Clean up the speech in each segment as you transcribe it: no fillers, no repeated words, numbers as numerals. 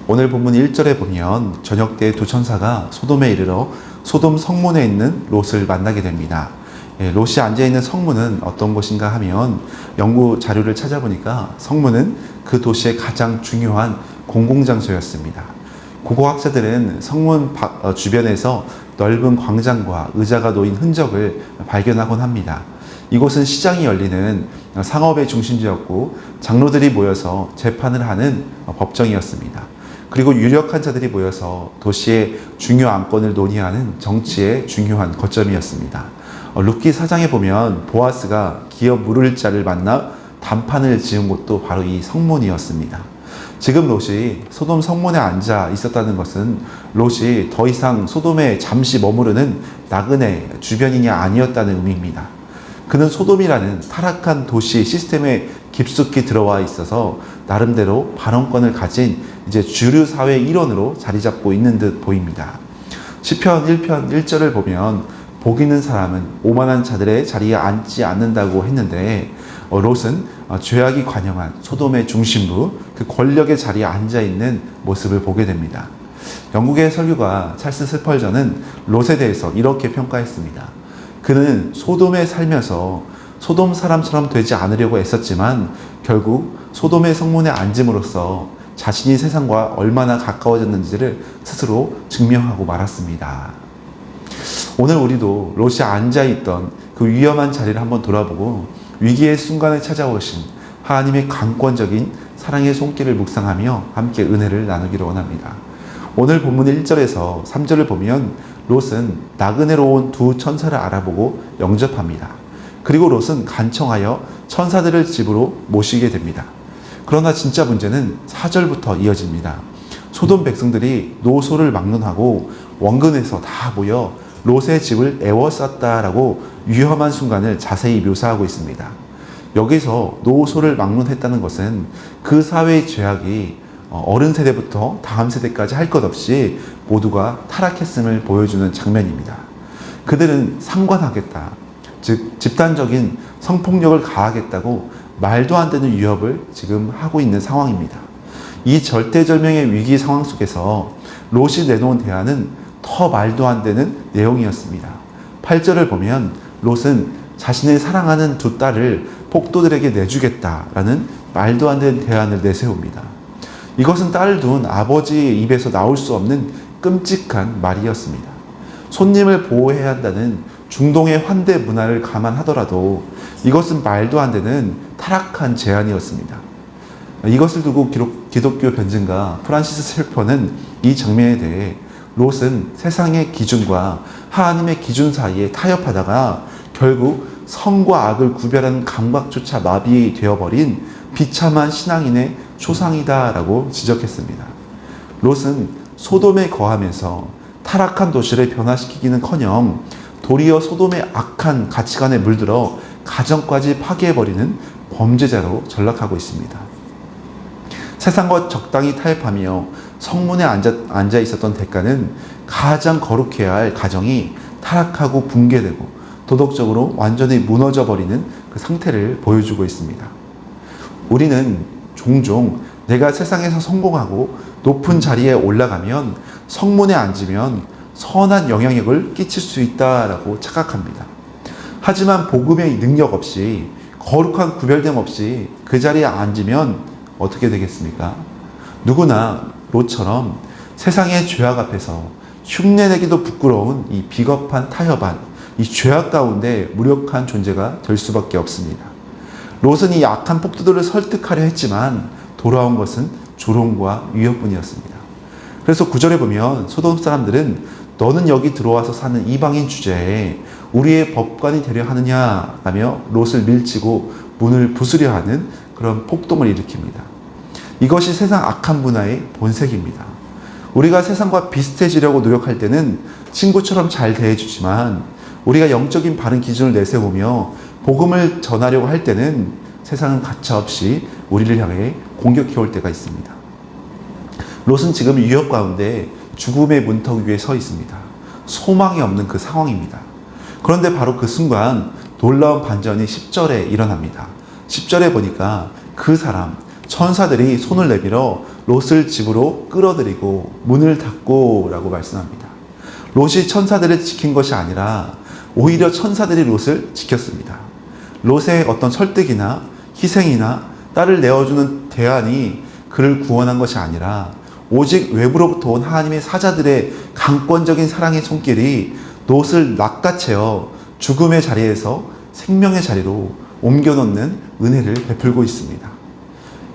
오늘 본문 1절에 보면 저녁 때 두 천사가 소돔에 이르러 소돔 성문에 있는 롯을 만나게 됩니다. 롯이 앉아있는 성문은 어떤 곳인가 하면 연구 자료를 찾아보니까 성문은 그 도시의 가장 중요한 공공장소였습니다. 고고학자들은 성문 주변에서 넓은 광장과 의자가 놓인 흔적을 발견하곤 합니다. 이곳은 시장이 열리는 상업의 중심지였고 장로들이 모여서 재판을 하는 법정이었습니다. 그리고 유력한 자들이 모여서 도시의 중요 안건을 논의하는 정치의 중요한 거점이었습니다. 룻기 4장에 보면 보아스가 기업 무르자를 만나 단판을 지은 곳도 바로 이 성문이었습니다. 지금 롯이 소돔 성문에 앉아 있었다는 것은 롯이 더 이상 소돔에 잠시 머무르는 나그네 주변인이 아니었다는 의미입니다. 그는 소돔이라는 타락한 도시 시스템에 깊숙이 들어와 있어서 나름대로 발언권을 가진 이제 주류 사회 일원으로 자리 잡고 있는 듯 보입니다. 시편 1편 1절을 보면 복 있는 사람은 오만한 자들의 자리에 앉지 않는다고 했는데 롯은 죄악이 관영한 소돔의 중심부 그 권력의 자리에 앉아 있는 모습을 보게 됩니다. 영국의 설교가 찰스 스펄전은 롯에 대해서 이렇게 평가했습니다. 그는 소돔에 살면서 소돔 사람처럼 되지 않으려고 애썼지만 결국 소돔의 성문에 앉음으로써 자신이 세상과 얼마나 가까워졌는지를 스스로 증명하고 말았습니다. 오늘 우리도 롯이 앉아있던 그 위험한 자리를 한번 돌아보고 위기의 순간에 찾아오신 하나님의 강권적인 사랑의 손길을 묵상하며 함께 은혜를 나누기를 원합니다. 오늘 본문 1절에서 3절을 보면 롯은 나그네로 온 두 천사를 알아보고 영접합니다. 그리고 롯은 간청하여 천사들을 집으로 모시게 됩니다. 그러나 진짜 문제는 4절부터 이어집니다. 소돔 백성들이 노소를 막론하고 원근에서 다 모여 롯의 집을 에워쌌다라고 위험한 순간을 자세히 묘사하고 있습니다. 여기서 노소를 막론했다는 것은 그 사회의 죄악이 어른 세대부터 다음 세대까지 할 것 없이 모두가 타락했음을 보여주는 장면입니다. 그들은 상관하겠다, 즉 집단적인 성폭력을 가하겠다고 말도 안 되는 위협을 지금 하고 있는 상황입니다. 이 절대절명의 위기 상황 속에서 롯이 내놓은 대안은 더 말도 안 되는 내용이었습니다. 8절을 보면 롯은 자신의 사랑하는 두 딸을 폭도들에게 내주겠다라는 말도 안 되는 대안을 내세웁니다. 이것은 딸을 둔 아버지의 입에서 나올 수 없는 끔찍한 말이었습니다. 손님을 보호해야 한다는 중동의 환대 문화를 감안하더라도 이것은 말도 안 되는 타락한 제안이었습니다. 이것을 두고 기독교 변증가 프란시스 셀퍼는 이 장면에 대해 롯은 세상의 기준과 하나님의 기준 사이에 타협하다가 결국 선과 악을 구별하는 감각조차 마비되어버린 비참한 신앙인의 초상이다라고 지적했습니다. 롯은 소돔에 거하면서 타락한 도시를 변화시키기는커녕 도리어 소돔의 악한 가치관에 물들어 가정까지 파괴해버리는 범죄자로 전락하고 있습니다. 세상과 적당히 타협하며 성문에 앉아 있었던 대가는 가장 거룩해야 할 가정이 타락하고 붕괴되고 도덕적으로 완전히 무너져 버리는 그 상태를 보여주고 있습니다. 우리는 종종 내가 세상에서 성공하고 높은 자리에 올라가면 성문에 앉으면 선한 영향력을 끼칠 수 있다라고 착각합니다. 하지만 복음의 능력 없이 거룩한 구별됨 없이 그 자리에 앉으면 어떻게 되겠습니까? 누구나 롯처럼 세상의 죄악 앞에서 흉내내기도 부끄러운 이 비겁한 타협한 이 죄악 가운데 무력한 존재가 될 수밖에 없습니다. 롯은 이 악한 폭도들을 설득하려 했지만 돌아온 것은 조롱과 위협뿐이었습니다. 그래서 9절에 보면 소돔 사람들은 너는 여기 들어와서 사는 이방인 주제에 우리의 법관이 되려 하느냐 라며 롯을 밀치고 문을 부수려 하는 그런 폭동을 일으킵니다. 이것이 세상 악한 문화의 본색입니다. 우리가 세상과 비슷해지려고 노력할 때는 친구처럼 잘 대해주지만 우리가 영적인 바른 기준을 내세우며 복음을 전하려고 할 때는 세상은 가차없이 우리를 향해 공격해올 때가 있습니다. 롯은 지금 위협 가운데 죽음의 문턱 위에 서 있습니다. 소망이 없는 그 상황입니다. 그런데 바로 그 순간 놀라운 반전이 10절에 일어납니다. 10절에 보니까 그 사람, 천사들이 손을 내밀어 롯을 집으로 끌어들이고 문을 닫고 라고 말씀합니다. 롯이 천사들을 지킨 것이 아니라 오히려 천사들이 롯을 지켰습니다. 롯의 어떤 설득이나 희생이나 딸을 내어주는 대안이 그를 구원한 것이 아니라 오직 외부로부터 온 하나님의 사자들의 강권적인 사랑의 손길이 롯을 낚아채어 죽음의 자리에서 생명의 자리로 옮겨놓는 은혜를 베풀고 있습니다.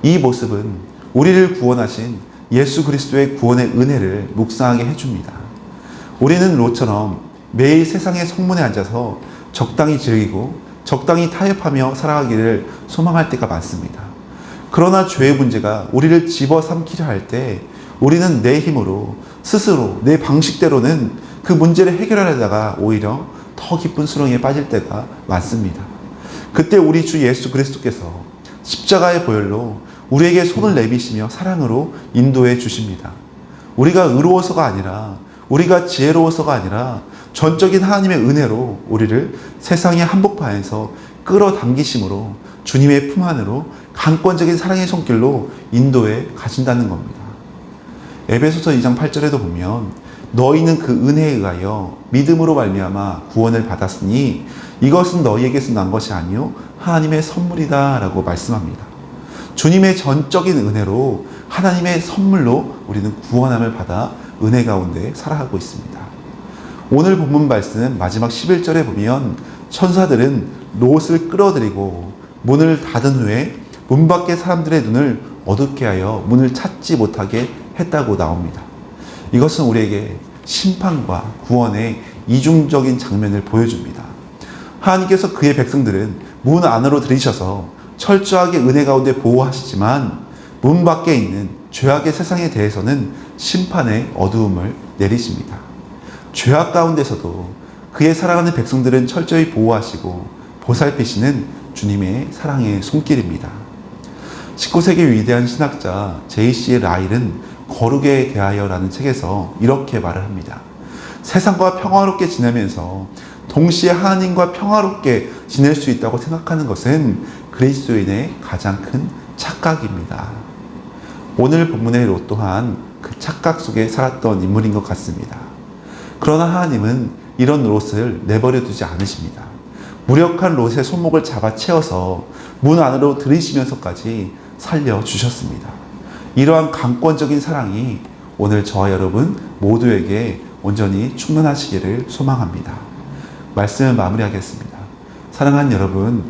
이 모습은 우리를 구원하신 예수 그리스도의 구원의 은혜를 묵상하게 해줍니다. 우리는 롯처럼 매일 세상의 성문에 앉아서 적당히 즐기고 적당히 타협하며 살아가기를 소망할 때가 많습니다. 그러나 죄의 문제가 우리를 집어삼키려 할 때 우리는 내 힘으로 스스로 내 방식대로는 그 문제를 해결하려다가 오히려 더 깊은 수렁에 빠질 때가 많습니다. 그때 우리 주 예수 그리스도께서 십자가의 보혈로 우리에게 손을 내미시며 사랑으로 인도해 주십니다. 우리가 의로워서가 아니라 우리가 지혜로워서가 아니라 전적인 하나님의 은혜로 우리를 세상의 한복판에서 끌어당기심으로 주님의 품 안으로 강권적인 사랑의 손길로 인도해 가신다는 겁니다. 에베소서 2장 8절에도 보면 너희는 그 은혜에 의하여 믿음으로 말미암아 구원을 받았으니 이것은 너희에게서 난 것이 아니요 하나님의 선물이다 라고 말씀합니다. 주님의 전적인 은혜로 하나님의 선물로 우리는 구원함을 받아 은혜 가운데 살아가고 있습니다. 오늘 본문 말씀 마지막 11절에 보면 천사들은 롯을 끌어들이고 문을 닫은 후에 문 밖의 사람들의 눈을 어둡게 하여 문을 찾지 못하게 했다고 나옵니다. 이것은 우리에게 심판과 구원의 이중적인 장면을 보여줍니다. 하나님께서 그의 백성들은 문 안으로 들이셔서 철저하게 은혜 가운데 보호하시지만 문 밖에 있는 죄악의 세상에 대해서는 심판의 어두움을 내리십니다. 죄악 가운데서도 그의 사랑하는 백성들은 철저히 보호하시고 보살피시는 주님의 사랑의 손길입니다. 19세기 위대한 신학자 J.C. 라일은 거룩에 대하여라는 책에서 이렇게 말을 합니다. 세상과 평화롭게 지내면서 동시에 하나님과 평화롭게 지낼 수 있다고 생각하는 것은 그리스도인의 가장 큰 착각입니다. 오늘 본문의 롯 또한 그 착각 속에 살았던 인물인 것 같습니다. 그러나 하나님은 이런 롯을 내버려 두지 않으십니다. 무력한 롯의 손목을 잡아 채워서 문 안으로 들이시면서까지 살려주셨습니다. 이러한 강권적인 사랑이 오늘 저와 여러분 모두에게 온전히 충만하시기를 소망합니다. 말씀을 마무리하겠습니다. 사랑하는 여러분,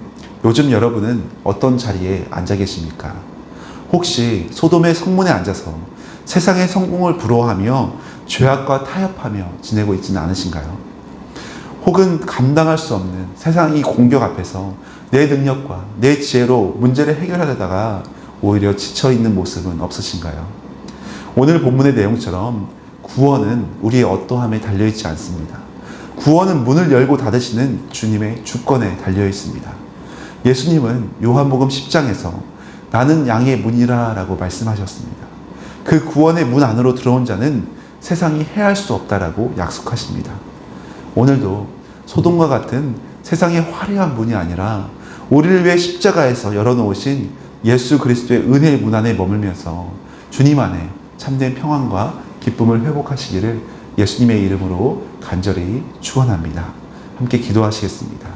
요즘 여러분은 어떤 자리에 앉아 계십니까? 혹시 소돔의 성문에 앉아서 세상의 성공을 부러워하며 죄악과 타협하며 지내고 있지는 않으신가요? 혹은 감당할 수 없는 세상의 공격 앞에서 내 능력과 내 지혜로 문제를 해결하려다가 오히려 지쳐있는 모습은 없으신가요? 오늘 본문의 내용처럼 구원은 우리의 어떠함에 달려있지 않습니다. 구원은 문을 열고 닫으시는 주님의 주권에 달려있습니다. 예수님은 요한복음 10장에서 나는 양의 문이라 라고 말씀하셨습니다. 그 구원의 문 안으로 들어온 자는 세상이 해할 수 없다라고 약속하십니다. 오늘도 소돔과 같은 세상의 화려한 문이 아니라 우리를 위해 십자가에서 열어놓으신 예수 그리스도의 은혜의 문 안에 머물면서 주님 안에 참된 평안과 기쁨을 회복하시기를 예수님의 이름으로 간절히 축원합니다. 함께 기도하시겠습니다.